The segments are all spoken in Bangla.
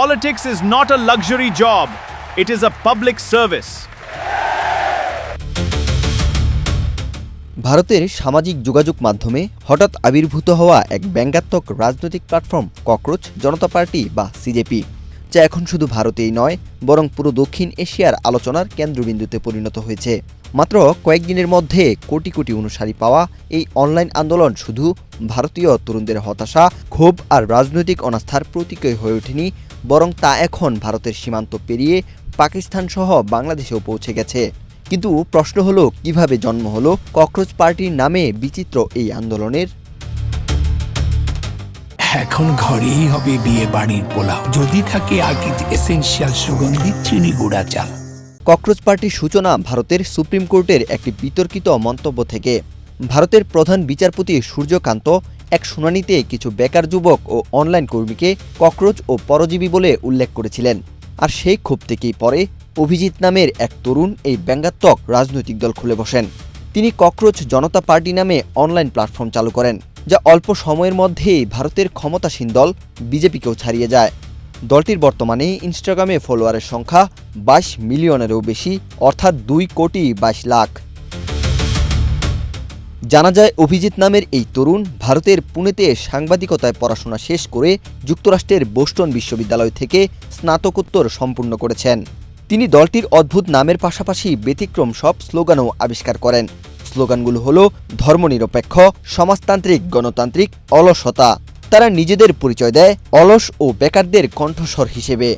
Politics is not a luxury job, it is a public service. ভারতের সামাজিক যোগাযোগ মাধ্যমে হঠাৎ আবির্ভূত হওয়া এক ব্যঙ্গাত্মক রাজনৈতিক প্ল্যাটফর্ম ককরোচ জনতা পার্টি বা সিজেপি, যা এখন শুধু ভারতেই নয় বরং পুরো দক্ষিণ এশিয়ার আলোচনার কেন্দ্রবিন্দুতে পরিণত হয়েছে। মাত্র কয়েকদিনের মধ্যে কোটি কোটি অনুসারী পাওয়া এই অনলাইন আন্দোলন শুধু ভারতীয় তরুণদের হতাশা, ক্ষোভ আর রাজনৈতিক অনাস্থার প্রতীকই হয়ে ওঠেনি, বরং তা এখন ভারতের সীমান্ত পেরিয়ে পাকিস্তান সহ বাংলাদেশেও পৌঁছে গেছে। কিন্তু প্রশ্ন হলো, কিভাবে জন্ম হলো ককরোচ পার্টির নামে বিচিত্র এই আন্দোলনের? এখন ঘরেই হবে বিয়ে বাড়ির পোলাও, যদি থাকে আকিজ এসেনশিয়াল সুগন্ধি চিনি গুঁড়া চাল। ককরোচ পার্টির সূচনা ভারতের সুপ্রিম কোর্টের একটি বিতর্কিত মন্তব্য থেকে। ভারতের প্রধান বিচারপতি সূর্যকান্ত এক শুনানিতে কিছু বেকার যুবক ও অনলাইন কর্মীকে ককরোচ ও পরজীবী বলে উল্লেখ করেছিলেন। আর সেই ক্ষোভ থেকেই পরে অভিজিৎ নামের এক তরুণ এই ব্যঙ্গাত্মক রাজনৈতিক দল খুলে বসেন। তিনি ককরোচ জনতা পার্টি নামে অনলাইন প্ল্যাটফর্ম চালু করেন, যা অল্প সময়ের মধ্যেই ভারতের ক্ষমতাসীন দল বিজেপিকেও ছাড়িয়ে যায়। দলটির বর্তমানে ইনস্টাগ্রামে ফলোয়ারের সংখ্যা 22 মিলিয়নেরও বেশি, অর্থাৎ 2,22 লাখ। জানা যায়, অভিজিৎ নামের এই তরুণ ভারতের পুনেতে সাংবাদিকতায় পড়াশোনা শেষ করে যুক্তরাষ্ট্রের বোস্টন বিশ্ববিদ্যালয় থেকে স্নাতকোত্তর সম্পূর্ণ করেছেন। তিনি দলটির অদ্ভুত নামের পাশাপাশি ব্যতিক্রম সব স্লোগানও আবিষ্কার করেন। স্লোগানগুলো হলো ধর্মনিরপেক্ষ, সমাজতান্ত্রিক, গণতান্ত্রিক, অলসতা। তারা নিজেদের পরিচয় দেয় অলস ও বেকারদের কণ্ঠস্বর হিসেবে।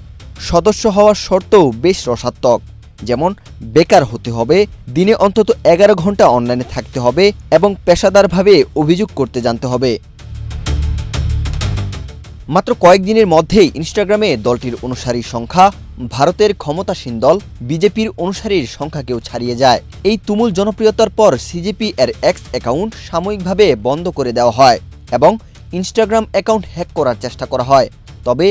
সদস্য হওয়ার শর্তও বেশ রসাত্মক, যেমন বেকার হতে হবে, দিনে অন্তত 11 ঘন্টা অনলাইনে থাকতে হবে এবং পেশাদারভাবে অভিযোগ করতে জানতে হবে। মাত্র কয়েকদিনের মধ্যেই ইনস্টাগ্রামে দলটির অনুসারীর সংখ্যা ভারতের ক্ষমতাসীন দল বিজেপির অনুসারীর সংখ্যাকেও ছাড়িয়ে যায়। এই তুমুল জনপ্রিয়তার পর সিজেপি এর এক্স অ্যাকাউন্ট সাময়িকভাবে বন্ধ করে দেওয়া হয় এবং ইনস্টাগ্রাম অ্যাকাউন্ট হ্যাক করার চেষ্টা করা হয়। তবে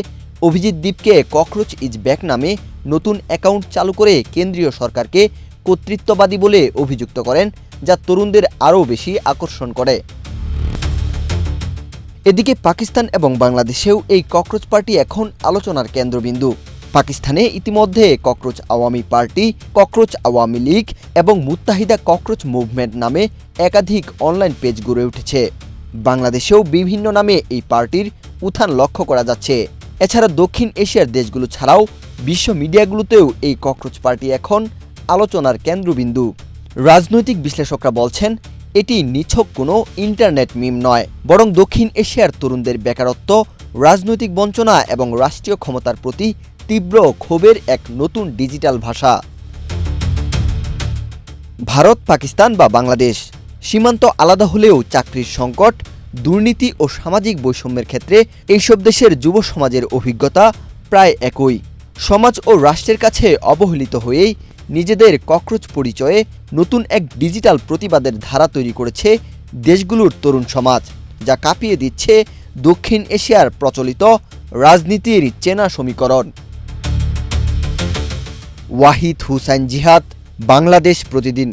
অভিজিৎ দীপকে ককরোচ ইজ ব্যাক নামে নতুন অ্যাকাউন্ট চালু করে কেন্দ্রীয় সরকারকে কর্তৃত্ববাদী বলে অভিযুক্ত করেন, যা তরুণদের আরও বেশি আকর্ষণ করে। এদিকে পাকিস্তান এবং বাংলাদেশেও এই ককরোচ পার্টি এখন আলোচনার কেন্দ্রবিন্দু। পাকিস্তানে ইতিমধ্যে cockroach Awami party, cockroach Awami League এবং মুত্তাহিদা ককরোচ মুভমেন্ট নামে একাধিক অনলাইন পেজ গড়ে উঠেছে। বাংলাদেশেও বিভিন্ন নামে এই পার্টির উত্থান লক্ষ্য করা যাচ্ছে। এছাড়া দক্ষিণ এশিয়ার দেশগুলো ছাড়াও বিশ্ব মিডিয়াগুলোতেও এই ককরোচ পার্টি এখন আলোচনার কেন্দ্রবিন্দু। রাজনৈতিক বিশ্লেষকরা বলছেন, এটি নিছক কোনো ইন্টারনেট মিম নয়, বরং দক্ষিণ এশিয়ার তরুণদের বেকারত্ব, রাজনৈতিক বঞ্চনা এবং রাষ্ট্রীয় ক্ষমতার প্রতি তীব্র ক্ষোভের এক নতুন ডিজিটাল ভাষা। ভারত, পাকিস্তান বা বাংলাদেশ, সীমান্ত আলাদা হলেও চাকরির সংকট, দুর্নীতি ও সামাজিক বৈষম্যের ক্ষেত্রে এইসব দেশের যুব সমাজের অভিজ্ঞতা প্রায় একই। সমাজ ও রাষ্ট্রের কাছে অবহেলিত হয়েই নিজেদের ককরোচ পরিচয়ে নতুন এক ডিজিটাল প্রতিবাদের ধারা তৈরি করেছে দেশগুলোর তরুণ সমাজ, যা কাঁপিয়ে দিচ্ছে দক্ষিণ এশিয়ার প্রচলিত রাজনীতির চেনা সমীকরণ। ওয়াহিদ হুসাইন জিহাদ, বাংলাদেশ প্রতিদিন।